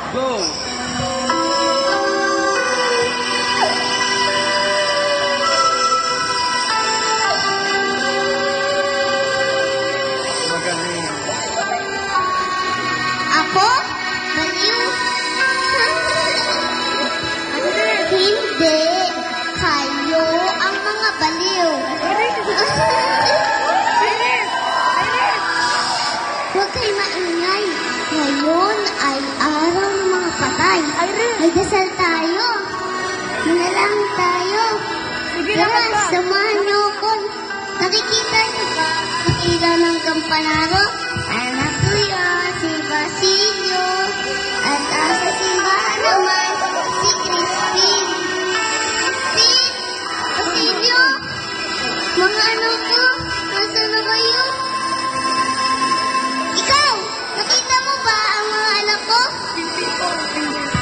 Go! Magaling. Ako? Baliw? Hindi. Kayo ang mga baliw. Huwag kayo maingay. Ngayon ay araw ng mga patay. May dasal tayo. Manalangin tayo. Tara, samahan niyo ako. Nakikita niyo ba ang ilaw ng kampanaro? Anak ko yan, si Basilio. At sa simbahan naman, si Christine. Basilio? Mga ano ko? Nasaan na kayo? Ikaw! Nakita mo ba ang mga anak ko?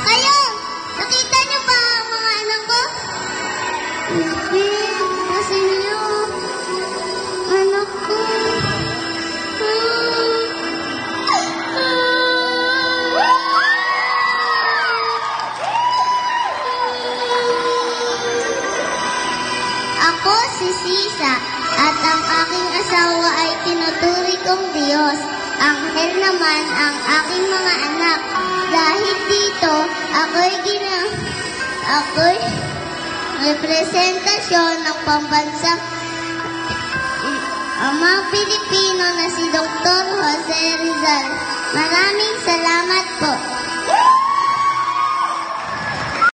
Kayo! Nakita niyo ba ang mga anak ko? Hindi. Basilio. Anak ko. Ako si Sisa at ang aking asawa ay tinuturi kong Diyos. Anghel naman ang aking mga anak. Dahil dito, ako'y representasyon ng pambansang mga Pilipino na si Dr. Jose Rizal. Maraming salamat po.